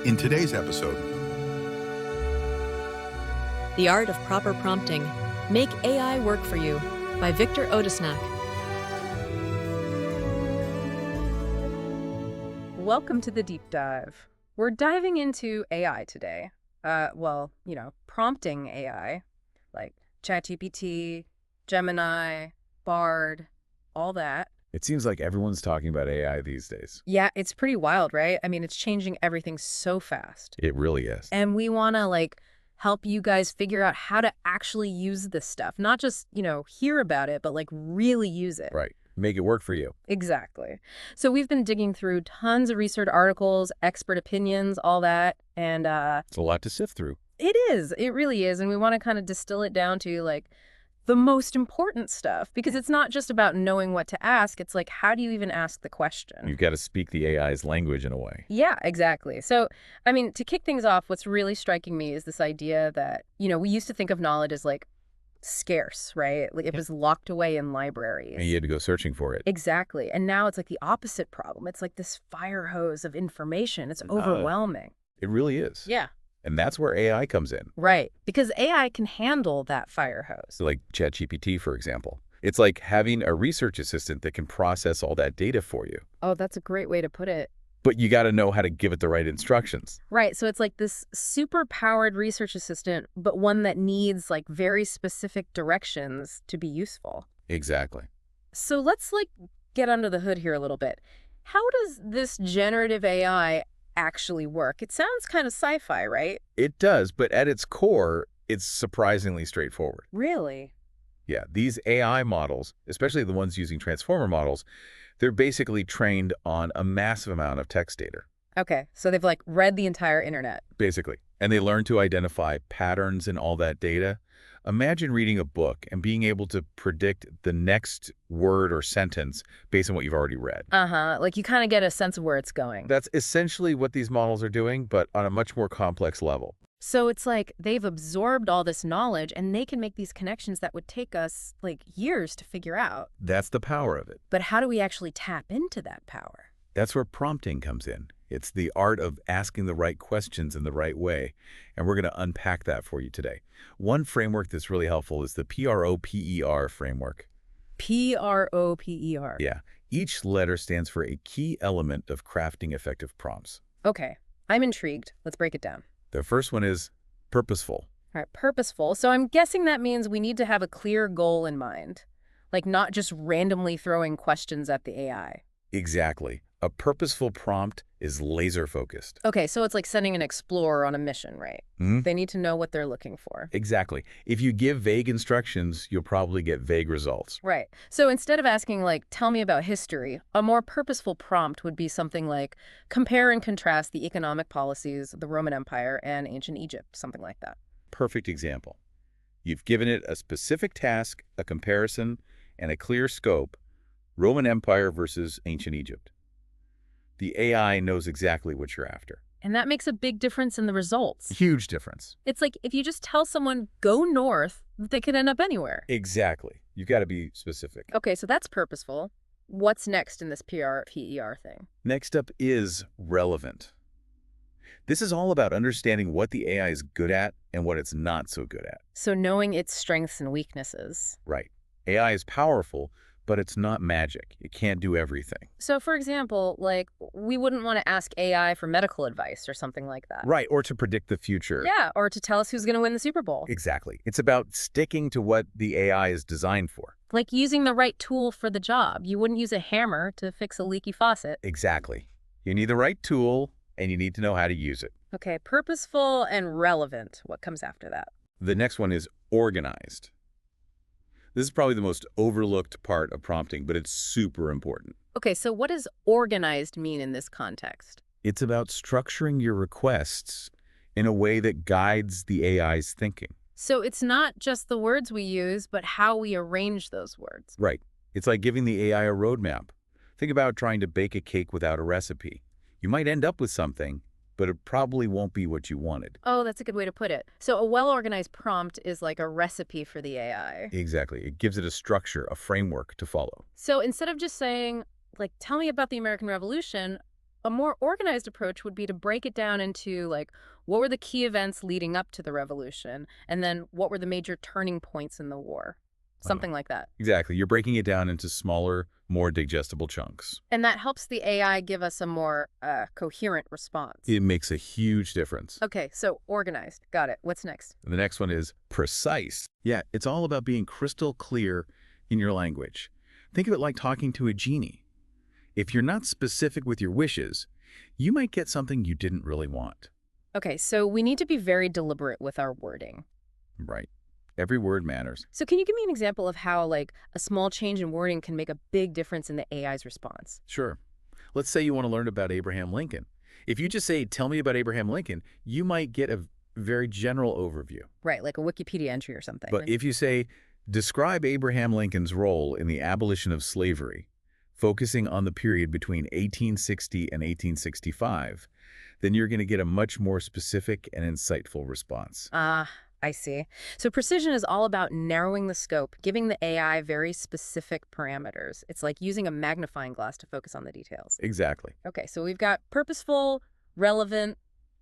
In today's episode, The Art of Proper Prompting. Make AI Work for You by Victor Odesnak. Welcome to the deep dive. We're diving into AI today. Prompting AI, like ChatGPT, Gemini, Bard, all that. It seems like everyone's talking about AI these days. Yeah, it's pretty wild, right? I mean, it's changing everything so fast. It really is. And we want to, help you guys figure out how to actually use this stuff. Not just, hear about it, but, really use it. Right. Make it work for you. Exactly. So we've been digging through tons of research articles, expert opinions, all that. And It's a lot to sift through. it is. It really is. And we want to kind of distill it down to, the most important stuff, because it's not just about knowing what to ask. It's how do you even ask the question? You've got to speak the AI's language in a way. Yeah, exactly. So, to kick things off, what's really striking me is this idea that, we used to think of knowledge as scarce, right? It was locked away in libraries. And you had to go searching for it. Exactly. And now it's the opposite problem. It's this fire hose of information. It's overwhelming. It really is. Yeah. And that's where AI comes in. Right. Because AI can handle that fire hose. So like ChatGPT, for example. It's like having a research assistant that can process all that data for you. Oh, that's a great way to put it. But you got to know how to give it the right instructions. Right. So it's this super powered research assistant, but one that needs very specific directions to be useful. Exactly. So let's get under the hood here a little bit. How does this generative AI actually work? It sounds kind of sci-fi, right? It does, but at its core, it's surprisingly straightforward. Really? Yeah, these AI models, especially the ones using transformer models, they're basically trained on a massive amount of text data. Okay, so they've read the entire internet. Basically. And they learn to identify patterns in all that data. Imagine reading a book and being able to predict the next word or sentence based on what you've already read. You kind of get a sense of where it's going. That's essentially what these models are doing, but on a much more complex level. So it's they've absorbed all this knowledge and they can make these connections that would take us years to figure out. That's the power of it. But how do we actually tap into that power? That's where prompting comes in. It's the art of asking the right questions in the right way, and we're going to unpack that for you today. One framework that's really helpful is the P.R.O.P.E.R Framework. P.R.O.P.E.R. Yeah. Each letter stands for a key element of crafting effective prompts. Okay, I'm intrigued. Let's break it down. The first one is purposeful. All right, purposeful. So I'm guessing that means we need to have a clear goal in mind, not just randomly throwing questions at the AI. Exactly. A purposeful prompt is laser-focused. Okay, so it's like sending an explorer on a mission, right? Mm-hmm. They need to know what they're looking for. Exactly. If you give vague instructions, you'll probably get vague results. Right. So instead of asking, tell me about history, a more purposeful prompt would be something like, compare and contrast the economic policies of the Roman Empire and ancient Egypt, something like that. Perfect example. You've given it a specific task, a comparison, and a clear scope, Roman Empire versus ancient Egypt. The AI knows exactly what you're after. And that makes a big difference in the results. Huge difference. It's if you just tell someone, go north, they could end up anywhere. Exactly. You've got to be specific. Okay, so that's purposeful. What's next in this P.R.O.P.E.R thing? Next up is relevant. This is all about understanding what the AI is good at and what it's not so good at. So knowing its strengths and weaknesses. Right. AI is powerful, but it's not magic. It can't do everything. So, for example, we wouldn't want to ask AI for medical advice or something like that. Right, or to predict the future. Yeah, or to tell us who's going to win the Super Bowl. Exactly. It's about sticking to what the AI is designed for. Using the right tool for the job. You wouldn't use a hammer to fix a leaky faucet. Exactly. You need the right tool, and you need to know how to use it. Okay, purposeful and relevant. What comes after that? The next one is organized. This is probably the most overlooked part of prompting, but it's super important. Okay, so what does organized mean in this context? It's about structuring your requests in a way that guides the AI's thinking. So it's not just the words we use, but how we arrange those words. Right. It's like giving the AI a roadmap. Think about trying to bake a cake without a recipe. You might end up with something, but it probably won't be what you wanted. Oh, that's a good way to put it. So a well-organized prompt is like a recipe for the AI. Exactly. It gives it a structure, a framework to follow. So instead of just saying, tell me about the American Revolution, A more organized approach would be to break it down into, like, what were the key events leading up to the revolution? And then what were the major turning points in the war? Uh-huh. Something like that. Exactly. You're breaking it down into smaller, more digestible chunks. And that helps the AI give us a more coherent response. It makes a huge difference. Okay, so organized. Got it. What's next? The next one is precise. Yeah, it's all about being crystal clear in your language. Think of it like talking to a genie. If you're not specific with your wishes, you might get something you didn't really want. Okay, so we need to be very deliberate with our wording. Right. Every word matters. So can you give me an example of how, like, a small change in wording can make a big difference in the AI's response? Sure. Let's say you want to learn about Abraham Lincoln. If you just say, tell me about Abraham Lincoln, you might get a very general overview. Right, like a Wikipedia entry or something. But if you say, describe Abraham Lincoln's role in the abolition of slavery, focusing on the period between 1860 and 1865, then you're going to get a much more specific and insightful response. I see. So precision is all about narrowing the scope, giving the AI very specific parameters. It's like using a magnifying glass to focus on the details. Exactly. Okay, so we've got purposeful, relevant,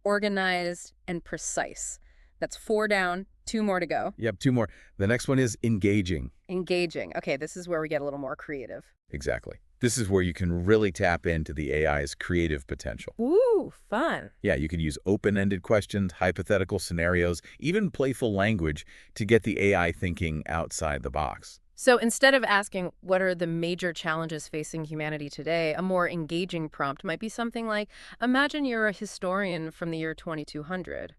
organized, and precise. That's 4 down, 2 more to go. Yep, 2 more. The next one is engaging. Engaging. Okay, this is where we get a little more creative. Exactly. This is where you can really tap into the AI's creative potential. Ooh, fun. Yeah, you can use open-ended questions, hypothetical scenarios, even playful language to get the AI thinking outside the box. So instead of asking what are the major challenges facing humanity today, a more engaging prompt might be something like, imagine you're a historian from the year 2200.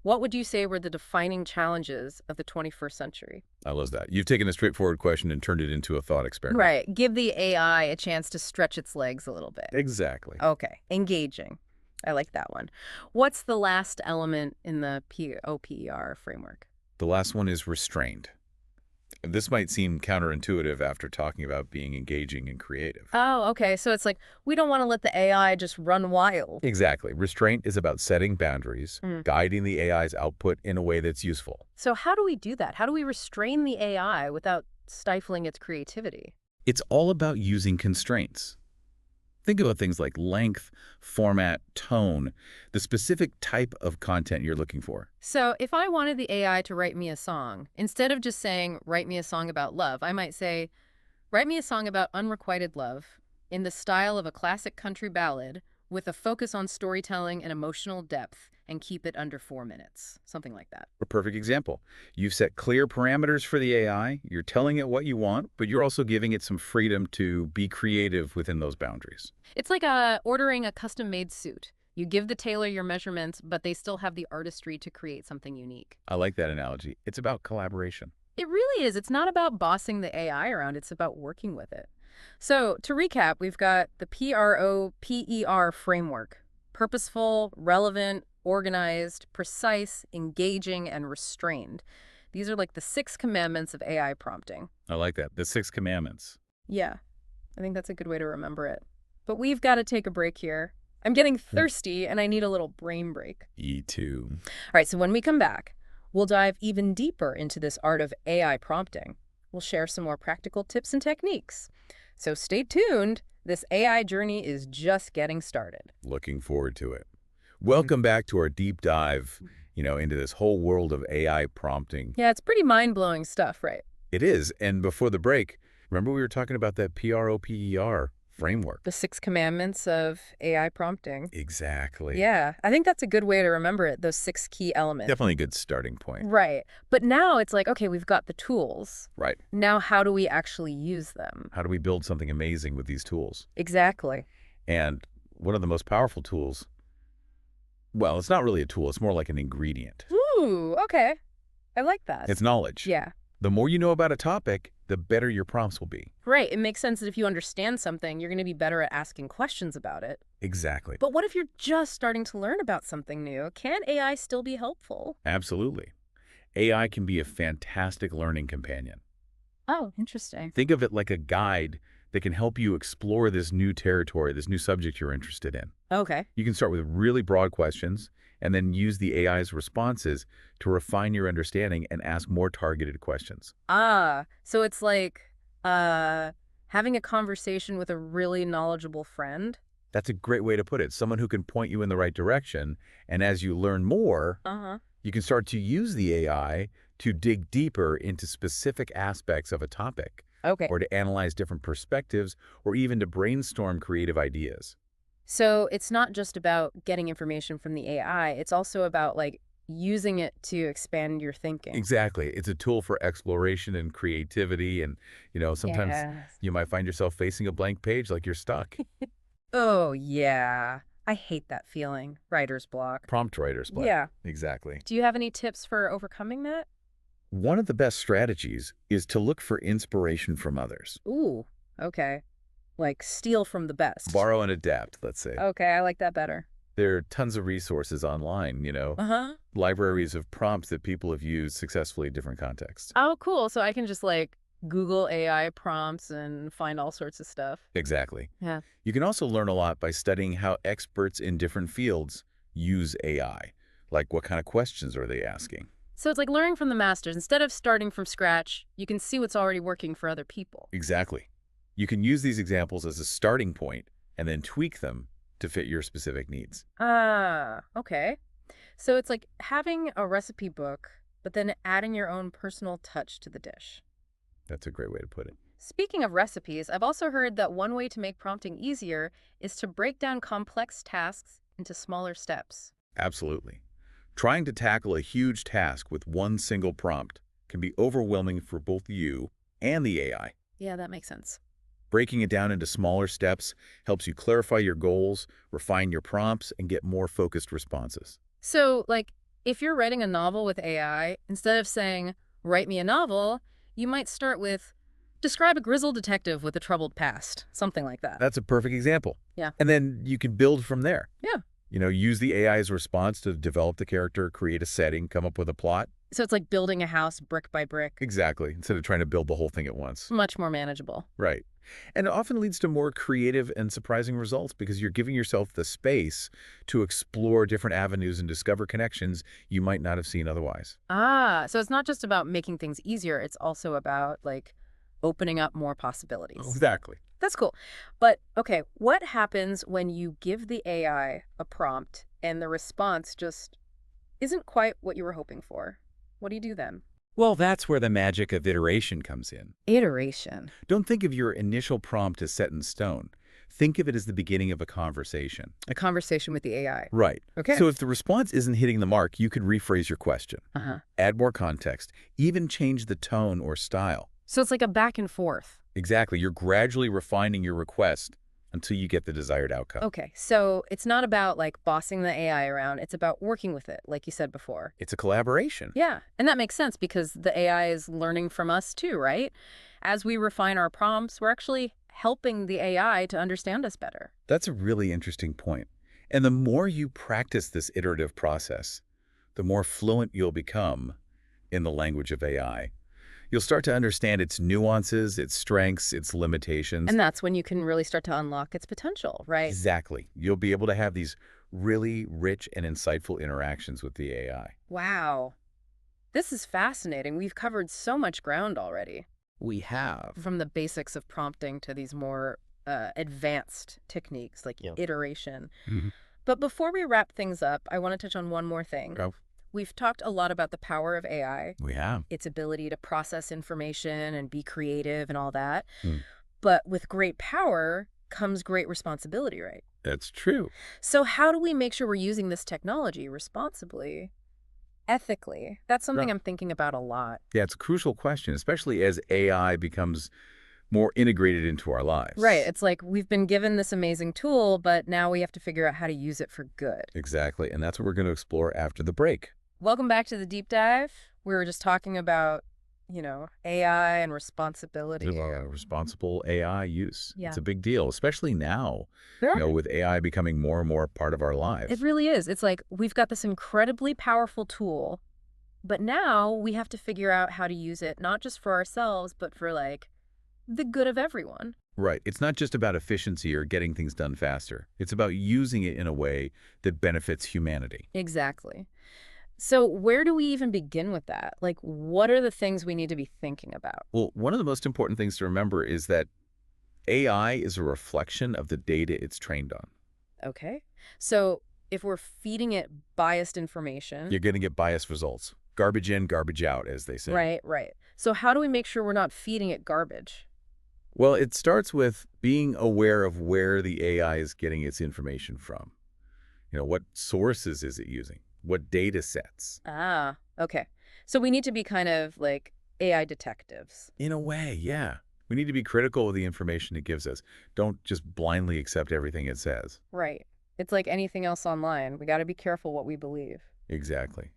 What would you say were the defining challenges of the 21st century? I love that. You've taken a straightforward question and turned it into a thought experiment. Right. Give the AI a chance to stretch its legs a little bit. Exactly. Okay. Engaging. I like that one. What's the last element in the P.R.O.P.E.R framework? The last one is restrained. This might seem counterintuitive after talking about being engaging and creative. Oh, okay. So it's like, we don't want to let the AI just run wild. Exactly. Restraint is about setting boundaries, guiding the AI's output in a way that's useful. So how do we do that? How do we restrain the AI without stifling its creativity? It's all about using constraints. Think about things like length, format, tone, the specific type of content you're looking for. So if I wanted the AI to write me a song, instead of just saying, write me a song about love, I might say, write me a song about unrequited love in the style of a classic country ballad with a focus on storytelling and emotional depth, and keep it under 4 minutes. Something like that. A perfect example. You've set clear parameters for the AI, you're telling it what you want, but you're also giving it some freedom to be creative within those boundaries. It's like ordering a custom-made suit. You give the tailor your measurements, but they still have the artistry to create something unique. I like that analogy. It's about collaboration. It really is. It's not about bossing the AI around. It's about working with it. So to recap, we've got the P.R.O.P.E.R framework. Purposeful, relevant, organized, precise, engaging, and restrained. These are like the 6 commandments of AI prompting. I like that. The 6 commandments. Yeah, I think that's a good way to remember it. But we've got to take a break here. I'm getting thirsty and I need a little brain break. E2. All right, so when we come back, we'll dive even deeper into this art of AI prompting. We'll share some more practical tips and techniques. So stay tuned. This AI journey is just getting started. Looking forward to it. Welcome back to our deep dive, into this whole world of AI prompting. Yeah, it's pretty mind-blowing stuff, right? It is. And before the break, remember we were talking about that P.R.O.P.E.R framework. The 6 commandments of AI prompting. Exactly. Yeah, I think that's a good way to remember it, those 6 key elements. Definitely a good starting point. Right. But now it's like, okay, we've got the tools. Right. Now how do we actually use them? How do we build something amazing with these tools? Exactly. And one of the most powerful tools, well, it's not really a tool. It's more like an ingredient. Ooh, okay. I like that. It's knowledge. Yeah. The more you know about a topic, the better your prompts will be. Right. It makes sense that if you understand something, you're going to be better at asking questions about it. Exactly. But what if you're just starting to learn about something new? Can AI still be helpful? Absolutely. AI can be a fantastic learning companion. Oh, interesting. Think of it like a guide that can help you explore this new territory, this new subject you're interested in. Okay. You can start with really broad questions and then use the AI's responses to refine your understanding and ask more targeted questions. So it's like having a conversation with a really knowledgeable friend? That's a great way to put it. Someone who can point you in the right direction. And as you learn more, Uh-huh. you can start to use the AI to dig deeper into specific aspects of a topic, Okay. or to analyze different perspectives, or even to brainstorm creative ideas. So it's not just about getting information from the AI, it's also about like using it to expand your thinking. Exactly. It's a tool for exploration and creativity. And, sometimes Yes. you might find yourself facing a blank page like you're stuck. Oh, yeah. I hate that feeling. Writer's block. Prompt writer's block. Yeah. Exactly. Do you have any tips for overcoming that? One of the best strategies is to look for inspiration from others. Ooh, okay. Like steal from the best. Borrow and adapt, let's say. Okay, I like that better. There are tons of resources online, Uh-huh. libraries of prompts that people have used successfully in different contexts. Oh, cool. So I can just like Google AI prompts and find all sorts of stuff. Exactly. Yeah. You can also learn a lot by studying how experts in different fields use AI. Like, what kind of questions are they asking? So it's like learning from the masters. Instead of starting from scratch, you can see what's already working for other people. Exactly. You can use these examples as a starting point and then tweak them to fit your specific needs. Ah, okay. So it's like having a recipe book, but then adding your own personal touch to the dish. That's a great way to put it. Speaking of recipes, I've also heard that one way to make prompting easier is to break down complex tasks into smaller steps. Absolutely. Trying to tackle a huge task with one single prompt can be overwhelming for both you and the AI. Yeah, that makes sense. Breaking it down into smaller steps helps you clarify your goals, refine your prompts, and get more focused responses. So, like, if you're writing a novel with AI, instead of saying, write me a novel, you might start with, describe a grizzled detective with a troubled past, something like that. That's a perfect example. Yeah. And then you can build from there. Yeah. Use the AI's response to develop the character, create a setting, come up with a plot. So it's like building a house brick by brick. Exactly. Instead of trying to build the whole thing at once. Much more manageable. Right. And it often leads to more creative and surprising results because you're giving yourself the space to explore different avenues and discover connections you might not have seen otherwise. Ah, so it's not just about making things easier, it's also about, like, opening up more possibilities. Exactly. That's cool. But, okay, what happens when you give the AI a prompt and the response just isn't quite what you were hoping for? What do you do then? Well, that's where the magic of iteration comes in. Iteration. Don't think of your initial prompt as set in stone. Think of it as the beginning of a conversation. A conversation with the AI. Right. Okay. So if the response isn't hitting the mark, you could rephrase your question, Uh-huh. add more context, even change the tone or style. So it's like a back and forth. Exactly. You're gradually refining your request until you get the desired outcome. Okay, so it's not about, like, bossing the AI around. It's about working with it, like you said before. It's a collaboration. Yeah, and that makes sense because the AI is learning from us too, right? As we refine our prompts, we're actually helping the AI to understand us better. That's a really interesting point. And the more you practice this iterative process, the more fluent you'll become in the language of AI. You'll start to understand its nuances, its strengths, its limitations. And that's when you can really start to unlock its potential, right? Exactly. You'll be able to have these really rich and insightful interactions with the AI. Wow. This is fascinating. We've covered so much ground already, We have. from the basics of prompting to these more advanced techniques like Yeah. iteration. Mhm. But before we wrap things up, I want to touch on one more thing. Oh, We've talked a lot about the power of AI, we have. its ability to process information and be creative and all that. Hmm. But with great power comes great responsibility, right? That's true. So how do we make sure we're using this technology responsibly, ethically? That's something Yeah. I'm thinking about a lot. Yeah, it's a crucial question, especially as AI becomes more integrated into our lives. Right. It's like we've been given this amazing tool, but now we have to figure out how to use it for good. Exactly. And that's what we're going to explore after the break. Welcome back to the deep dive. We were just talking about, AI and responsibility. Responsible AI use. Yeah. It's a big deal, especially now, Sure. with AI becoming more and more a part of our lives. It really is. It's like we've got this incredibly powerful tool, but now we have to figure out how to use it, not just for ourselves, but for, like, the good of everyone. Right. It's not just about efficiency or getting things done faster. It's about using it in a way that benefits humanity. Exactly. So where do we even begin with that? Like, what are the things we need to be thinking about? Well, one of the most important things to remember is that AI is a reflection of the data it's trained on. Okay. So if we're feeding it biased information. You're going to get biased results. Garbage in, garbage out, as they say. Right, right. So how do we make sure we're not feeding it garbage? Well, it starts with being aware of where the AI is getting its information from. What sources is it using? What data sets? Ah, okay. So we need to be kind of like AI detectives. In a way, yeah. We need to be critical of the information it gives us. Don't just blindly accept everything it says. Right. It's like anything else online. We got to be careful what we believe. Exactly.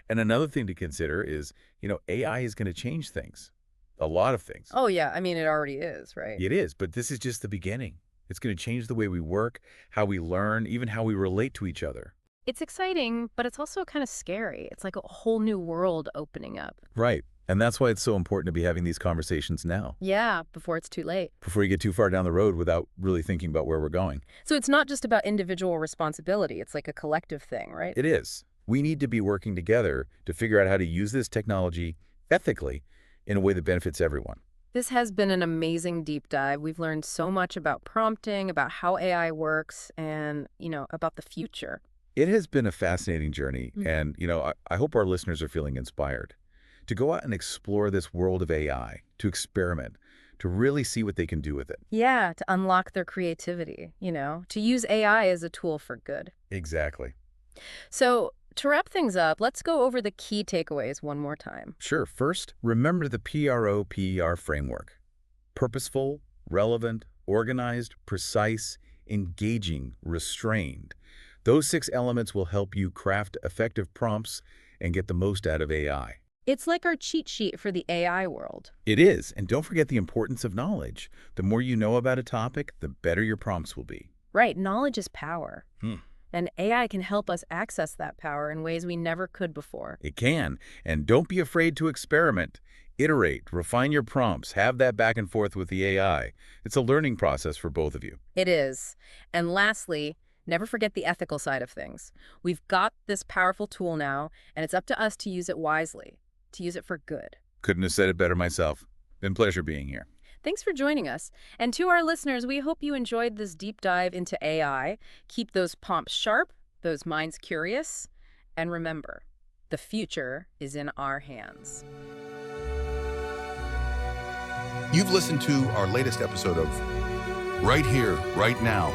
And another thing to consider is, AI is going to change things. A lot of things. Oh, yeah. I mean, it already is, right? It is, but this is just the beginning. It's going to change the way we work, how we learn, even how we relate to each other. It's exciting, but it's also kind of scary. It's like a whole new world opening up. Right. And that's why it's so important to be having these conversations now, Yeah, before it's too late. before you get too far down the road without really thinking about where we're going. So it's not just about individual responsibility. It's like a collective thing, right? It is. We need to be working together to figure out how to use this technology ethically in a way that benefits everyone. This has been an amazing deep dive. We've learned so much about prompting, about how AI works, and, about the future. It has been a fascinating journey, Mhm. and, I hope our listeners are feeling inspired to go out and explore this world of AI, to experiment, to really see what they can do with it. Yeah, to unlock their creativity, to use AI as a tool for good. Exactly. So, to wrap things up, let's go over the key takeaways one more time. Sure. First, remember the P.R.O.P.E.R Framework. Purposeful, relevant, organized, precise, engaging, restrained. Those 6 elements will help you craft effective prompts and get the most out of AI. It's like our cheat sheet for the AI world. It is, and don't forget the importance of knowledge. The more you know about a topic, the better your prompts will be. Right, knowledge is power. Hmm. And AI can help us access that power in ways we never could before. It can, and don't be afraid to experiment. Iterate, refine your prompts, have that back and forth with the AI. It's a learning process for both of you. It is. And lastly, never forget the ethical side of things. We've got this powerful tool now, and it's up to us to use it wisely, to use it for good. Couldn't have said it better myself. Been a pleasure being here. Thanks for joining us. And to our listeners, we hope you enjoyed this deep dive into AI. Keep those prompts sharp, those minds curious, and remember, the future is in our hands. You've listened to our latest episode of Right Here, Right Now,